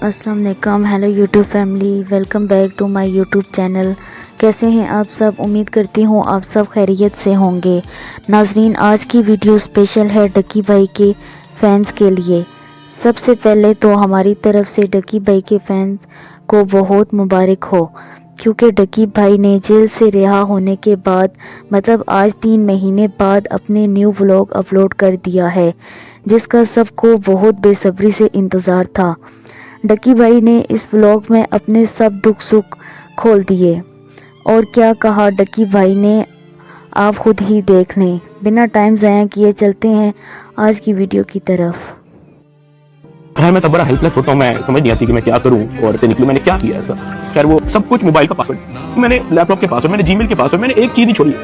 अस्सलाम वालेकुम। Hello YouTube family, welcome back to my YouTube channel. कैसे हैं आप सब? उम्मीद करती हूँ आप सब खैरियत से होंगे। नाजरीन, आज की वीडियो स्पेशल है डकी भाई के फैंस के लिए। सबसे पहले तो हमारी तरफ से डकी भाई के फैंस को बहुत मुबारक हो, क्योंकि डकी भाई ने जेल से रिहा होने के बाद मतलब आज 3 महीने बाद अपने न्यू व्लॉग अपलोड कर दिया है, जिसका सबको बहुत बेसब्री से इंतज़ार था। डकी भाई ने इस व्लॉग में अपने सब दुख सुख खोल दिए और क्या कहा डकी भाई ने, आप खुद ही देख लें। बिना टाइम ज़ाया किए चलते हैं आज की वीडियो की तरफ। खैर मैं तब बड़ा हेल्पलेस होता हूँ, मैं समझ नहीं आती कि मैं क्या करूँ और इससे निकलूँ। मैंने क्या किया ऐसा? खैर वो सब कुछ मोबाइल का पासवर्ड, मैंने लैपटॉप के पासवर्ड, मैंने जीमेल के पासवर्ड, मैंने एक चीज नहीं छोड़ी।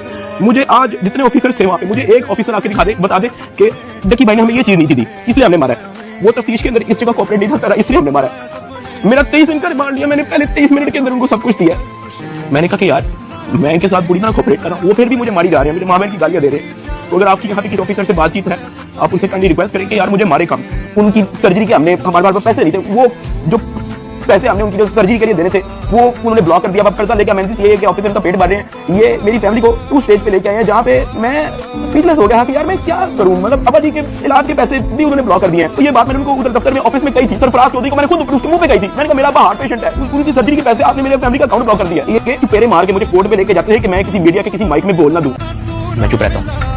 मुझे आज जितने ऑफिसर थे वहाँ पे, मुझे एक ऑफिसर आके दिखा दे, बता दे कि डकी भाई ने हमें ये चीज नहीं दी, इसलिए हमने मारा है। वो तफ्तीश के अंदर इस जगह कोऑपरेट नहीं था, इसलिए हमने मारा है। मेरा 23 मिनट का रिमांड लिया, मैंने पहले 23 मिनट के अंदर उनको सब कुछ दिया। मैंने कहा कि यार मैं इनके साथ पूरी तरह कोऑपरेट कर रहा हूँ, वो फिर भी मुझे मारी जा रहे हैं, मुझे माँ बहन की गालियां दे रहे हैं। तो अगर आपकी यहाँ पे किसी ऑफिसर से बातचीत है, आप उनसे काइंडली रिक्वेस्ट करें कि यार मुझे मारे कम। उनकी सर्जरी के हमने हमारे पास पैसे नहीं थे, वो जो पैसे हमने उनकी जो सर्जरी के लिए देने थे वो उन्होंने ब्लॉक कर दिया। अब कर्जा लेके एमएनसी ये कि ऑफिसर का पेट भर रहे हैं। ये मेरी फैमिली को उस स्टेज पे लेके आए हैं जहाँ पे मैं स्पीचलेस हो गया कि यार मैं क्या करूं। मतलब अब्बा जी के इलाज के पैसे भी उन्होंने ब्लॉक कर दिए हैं। तो ये बात मैंने उनको उधर दफ्तर में ऑफिस में कही थी, सरफराज चौधरी को मैंने खुद उसके मुंह पे कही थी। मैंने कहा मेरा अब्बा हार्ट पेशेंट है, उनकी सर्जरी के पैसे आपने मेरे फैमिली का अकाउंट ब्लॉक कर दिया। ये पेरे मार के मुझे कोर्ट पे लेके जाते हैं कि मैं किसी मीडिया के किसी माइक में बोल ना दूं। मैं चुप रहता हूँ।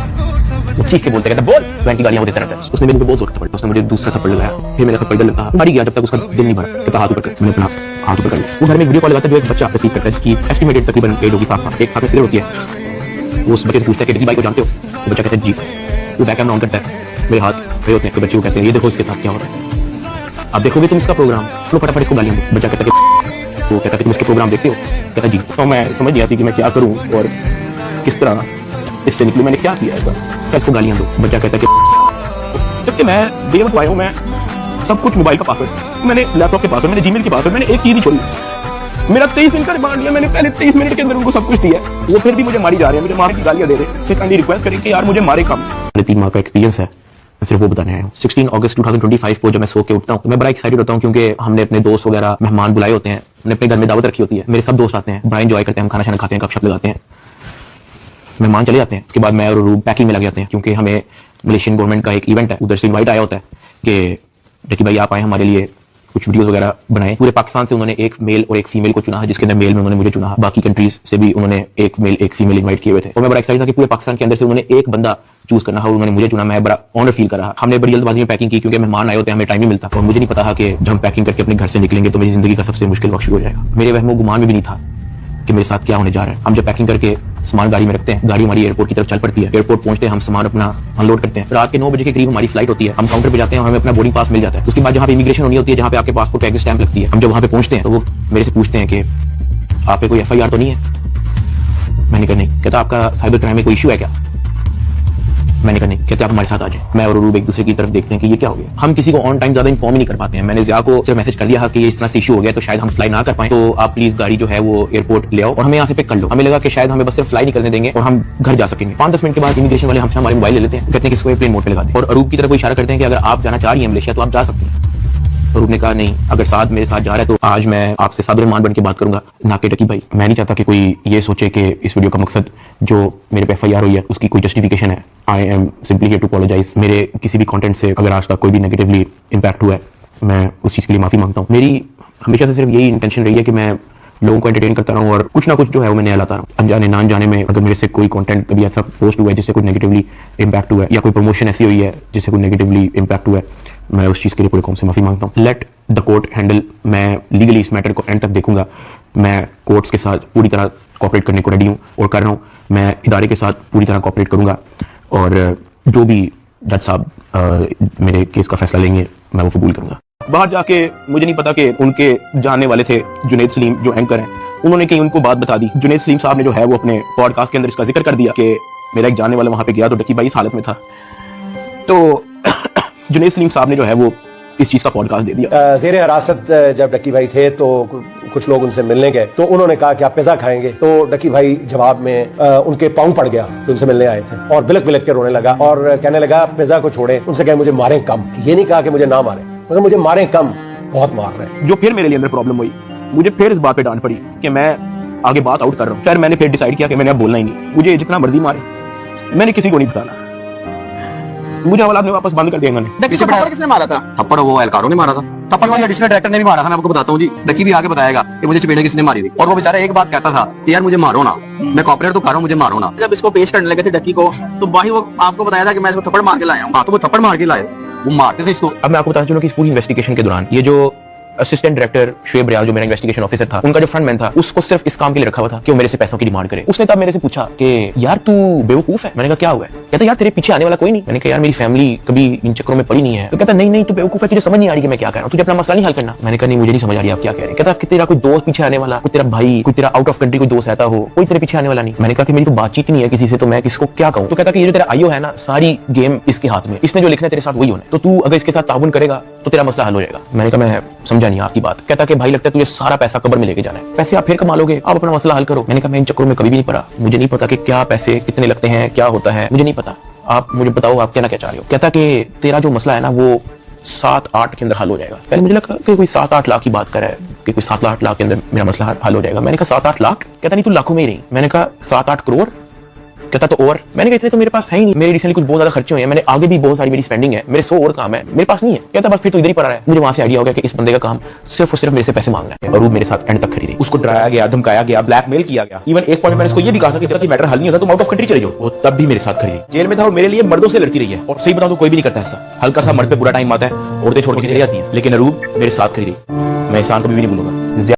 वो चीख के बोलते कहता बोल, बैंक की गालियां वो देता रहता है। उसने मेरे बहुत जोर थप्पड़, उसने मुझे दूसरा थप्पड़ लगाया, फिर मेरा थप्पड़ लगा, मर गया जब तक उसका दिल नहीं भरा। कहता हाथ ऊपर कर, मैंने अपना हाथ ऊपर कर लिया। वो घर में वीडियो कॉल लगाता है, जो एक बच्चा रिसीव करता है जिसकी एस्टिमेटेड तकरीबन एज होगी 7 साल, एक हाथ में सिगरेट होती है। वो उस बच्चे से पूछता है कि डकी भाई को जानते हो? वो बच्चा कहता है जी। वो बैक कैमरा ऑन करता है, मेरे हाथ खड़े होते हैं, तो बच्चे को कहते हैं ये देखो इसके साथ क्या हो रहा है, आप देखोगे तुम इसका प्रोग्राम, तो फटाफट इसको गालियां दो। बच्चा कहता है वो कहता है तुम इसके प्रोग्राम देखते हो? कहता जी। तो मैं समझ नहीं आती कि मैं क्या करूं और किस तरह इससे निकलूं। मैंने क्या किया ऐसा? क्या इसको गालियां दो? बच्चा कहता है कि जबकि मैं देर को आया हूं, मैं सब कुछ मोबाइल का पासवर्ड, मैंने लैपटॉप के पासवर्ड, मैंने जीमेल के पासवर्ड, मैंने एक चीज नहीं छोड़ी। मेरा 23 मिनट का रिमांड लिया, मैंने पहले 23 मिनट के अंदर उनको सब कुछ दिया। वो फिर भी मुझे मारी जा रहे हैं, मुझे मार की गालियां दे रहे हैं। फिर काइंडली रिक्वेस्ट करें कि यार मुझे मारे कम। 3 माह का एक्सपीरियंस है, सिर्फ वो बताने आया हूँ। 16 अगस्त 2025 को जब मैं सो के उठता हूँ तो मैं बड़ा एक्साइटेड होता हूँ, क्योंकि हमने अपने दोस्त वगैरह मेहमान बुलाए होते हैं, हमने अपने घर में दावत रखी होती है। मेरे सब दोस्त आते हैं, बड़ा एंजॉय करते हैं, हम खाना शाना खाते हैं, गपशप लगाते हैं, मेहमान चले जाते हैं। उसके बाद मैं और रूम पैकिंग में लग जाते हैं, क्योंकि हमें मलेशियन गवर्नमेंट का एक इवेंट है, उधर से इनवाइट आया होता है कि डकी भाई आप आए हमारे लिए कुछ वीडियोस वगैरह बनाए। पूरे पाकिस्तान से उन्होंने एक मेल और एक फीमेल को चुना है, जिसके अंदर मेल में उन्होंने मुझे चुना। बाकी कंट्रीज से भी उन्होंने एक मेल एक फीमेल इनवाइट किए हुए थे, और मैं बड़ा एक्साइटेड था कि पूरे पाकिस्तान के अंदर से उन्होंने एक बंदा चूज करना है, उन्होंने मुझे चुना। मैं बड़ा ऑनर फील कर रहा। हमने बड़ी जल्दबाजी में पैकिंग की, क्योंकि मेहमान आए होते हैं, हमें टाइम नहीं मिलता, और मुझे नहीं पता था कि जब हम पैकिंग करके अपने घर से निकलेंगे तो मेरी जिंदगी का सबसे मुश्किल वक्त शुरू हो जाएगा। मेरे वहमो गुमान में भी नहीं था कि मेरे साथ क्या होने जा रहा है। हम जब पैकिंग करके सामान गाड़ी में रखते हैं, गाड़ी हमारी एयरपोर्ट की तरफ चल पड़ती है। एयरपोर्ट पहुंचते हैं, हम सामान अपना अनलोड करते हैं। रात के 9 बजे के करीब हमारी फ्लाइट होती है। हम काउंटर पे जाते हैं, हमें अपना बोर्डिंग पास मिल जाता है। उसके बाद जहाँ पे इमिग्रेशन होनी होती है, जहाँ पे आपके पासपोर्ट का एग्जिट स्टैंप लगती है, हम जब वहाँ पे पहुंचते हैं तो वो मेरे से पूछते हैं कि आप पे कोई FIR तो नहीं है? मैंने कहा नहीं। कहता आपका साइबर क्राइम में कोई इशू है क्या? मैंने कहा नहीं। कहते आप हमारे साथ आ जाए। मैं और रूब एक दूसरे की तरफ देखते हैं कि ये क्या हो गया। हम किसी को ऑन टाइम ज्यादा इन्फॉर्म ही नहीं कर पाते हैं। मैंने ज़िया को सिर्फ मैसेज कर दिया कि इस तरह से इशू हो गया, तो शायद हम फ्लाई ना कर पाए, तो आप प्लीज गाड़ी जो है वो एयरपोर्ट ले आओ और हमें यहाँ से पिक कर लो। हमें लगा कि शायद हमें बस सिर्फ फ्लाई नहीं करने देंगे और हम घर जा सकेंगे। 5-10 मिनट के बाद इमिग्रेशन वाले हमसे हमारे मोबाइल ले लेते हैं, कहते हैं कि इसको एयरप्लेन मोड पे लगा दें, और रूब की तरफ वो इशारा करते हैं कि अगर आप जाना चाह रही हैं मलेशिया तो आप जा सकते हैं। रूब ने कहा नहीं, अगर साथ मेरे साथ जा रहा है तो आज मैं आपसे सादुरमान बन के बात करूंगा, ना कि डकी भाई। मैं नहीं चाहता कि कोई ये सोचे कि इस वीडियो का मकसद जो मेरे पे FIR हुई है उसकी कोई जस्टिफिकेशन है। I am simply here to apologise. मेरे किसी भी कंटेंट से अगर आज तक कोई भी नेगेटिवली इम्पैक्ट हुआ है, मैं उस चीज़ के लिए माफ़ी मांगता हूँ। मेरी हमेशा से सिर्फ यही इंटेंशन रही है कि मैं लोगों को एंटरटेन करता रहूँ और कुछ ना कुछ जो है वो मैं नया लाता रहूँ। अनजाने ना अनजाने में अगर मेरे से कोई कंटेंट कभी ऐसा पोस्ट हुआ है जिससे कोई नेगेटिवली इम्पैक्ट हुआ है, या कोई प्रमोशन ऐसी हुई है जिससे कोई नेगेटिवली इम्पैक्ट हुआ है, मैं उस चीज़ के लिए पूरे कौम से माफ़ी मांगता हूँ। Let the court handle. मैं लीगली इस मैटर को एंड तक देखूंगा। मैं कोर्ट्स के साथ पूरी तरह कोऑपरेट करने को रेडी हूँ और कर रहा हूँ। मैं इदारे के साथ पूरी तरह कोऑपरेट करूंगा, और जो भी जज साहब मेरे केस का फैसला लेंगे मैं वो कबूल करूंगा। बाहर जाके मुझे नहीं पता कि उनके जानने वाले थे जुनैद सलीम जो एंकर हैं, उन्होंने कहीं उनको बात बता दी। जुनैद सलीम साहब ने जो है वो अपने पॉडकास्ट के अंदर इसका जिक्र कर दिया कि मेरा एक जानने वाला वहां पे गया तो डकी भाई इस हालत में था। तो जुनैद सलीम साहब ने जो है वो इस चीज का पॉडकास्ट दे दिया। ज़ेरे हिरासत जब डकी भाई थे तो कुछ लोग उनसे मिलने गए, तो उन्होंने कहा कि आप पिज़्ज़ा खाएंगे, तो डकी भाई जवाब में उनके पाँव पड़ गया जो उनसे मिलने आए थे, और बिलक बिलक के रोने लगा और कहने लगा पिज़्ज़ा को छोड़े, उनसे कहे मुझे मारें कम। ये नहीं कहा कि मुझे ना मारें, मगर मुझे मारें कम। बहुत मार रहे हैं। जो फिर मेरे लिए अंदर प्रॉब्लम हुई, मुझे फिर इस बात पे डांट पड़ी कि मैं आगे बात आउट कर रहा हूँ। फिर मैंने फिर डिसाइड किया कि मैंने अब बोलना ही नहीं, मुझे जितना मर्जी मारे, मैंने किसी को नहीं बताना। मुझे औलाद में वापस बंद कर दिया इन्होंने। थप्पड़ किसने मारा था? थप्पड़ वो एलकारों ने मारा था। थप्पड़ वाले एडिशनल डायरेक्टर ने भी मारा था, मैं आपको बताता हूँ जी। डकी भी आगे बताएगा कि मुझे चपेड़े किसने मारी थी, और वो बेचारा एक बात कहता था कि यार मुझे मारो ना, मैं कॉपरेट तो कर रहा हूँ, मुझे मारो ना। जब इसको पेश करने लगे थे डकी को, तो भाई वो आपको बताया था कि मैं इसको थप्पड़ मार के लाया हूँ। हाँ, तो वो थप्पड़ मार के लाए, वो मारते थे इसको। अब मैं आपको बताना चाहूंगा कि इस पूरी इन्वेस्टिगेशन के दौरान ये जो असिस्टेंट डायरेक्टर शुएब रियाज, जो मेरा इन्वेस्टिगेशन ऑफिसर था, उनका जो फ्रंटमैन था, उसको सिर्फ इस काम के लिए रखा हुआ था कि वो मेरे से पैसों की डिमांड करे। उसने तब मेरे से पूछा कि यार तू बेवकूफ है। मैंने कहा क्या हुआ है? कहता यार तेरे पीछे आने वाला कोई नहीं। मैंने कहा यार मेरी फैमिली कभी इन चक्करों में पड़ी नहीं है। तो कहता नहीं तू बेवकूफ है, तुझे समझ नहीं आ रही कि मैं क्या कह रहा हूँ, तुझे अपना मसला नहीं हल करना। मैंने कहा नहीं, मुझे नहीं समझ आ रही आप क्या कह रहे हैं। कहता कि तेरा कोई दोस्त पीछे आने वाला, कोई तेरा भाई, कोई तेरा आउट ऑफ कंट्री कोई दोस्त रहता हो, कोई तेरे पीछे आने वाला नहीं। मैंने कहा कि मेरी तो बातचीत नहीं है किसी से, तो मैं किसको क्या कहूँ। तो कहता कि ये जो तेरा आईओ है ना, सारी गेम इसके हाथ में, इसने जो लिखना है तेरे साथ वही होना है, तो तू अगर इसके साथ ताउन करेगा तो तेरा मसला हल हो जाएगा। मैंने कहा मैं समझा नहीं आपकी बात। कहता कि भाई लगता है तुझे सारा पैसा कब्र में लेके जाना है, पैसे आप फिर कमा लोगे, आप अपना मसला हल करो। मैंने कहा मैं इन चक्करों में कभी भी नहीं पड़ा, मुझे नहीं पता कि क्या पैसे कितने लगते हैं, क्या होता है, मुझे नहीं पता, आप मुझे बताओ आप क्या चाह रहे हो। कहता कि तेरा जो मसला है ना वो 7-8 के अंदर हल हो जाएगा। पहले मुझे लगा कि कोई 7-8 लाख की बात कर रहा है, कि कोई 7-8 लाख के अंदर मेरा मसला हल हो जाएगा। मैंने कहा 7-8 लाख? कहता नहीं तू लाखों में ही रही। मैंने कहा 7-8 करोड़? कहता तो और। मैंने कहा इतने तो मेरे पास है ही नहीं, मेरे रिसेंटली कुछ बहुत ज्यादा खर्चे हुए हैं, मैंने आगे भी बहुत सारी मेरी स्पेंडिंग है, मेरे 100 और काम है, मेरे पास नहीं है। कहता बस फिर तो इधर ही पड़ा है। मुझे वहां से आइडिया हो गया कि इस बंदे का काम सिर्फ और सिर्फ मेरे से पैसे मांगना है, और वो मेरे साथ एंड तक खड़ी रही। उसको डराया गया, धमकाया गया, ब्लैकमेल किया गया। इवन एक पॉइंट मैंने इसको ये भी कहा था कि जब तक मैटर हल नहीं होता तुम आउट ऑफ कंट्री चले जाओ। वो तब भी मेरे साथ खड़ी रही, जेल में था और मेरे लिए मर्दों से लड़ती रही है। और सही बताऊं तो कोई भी नहीं करता ऐसा, हल्का सा मर्द पे बुरा टाइम आता है औरतें छोड़ के चली जाती हैं, लेकिन अरूब मेरे साथ खड़ी रही। मैं एहसान कभी भी नहीं भूलूंगा।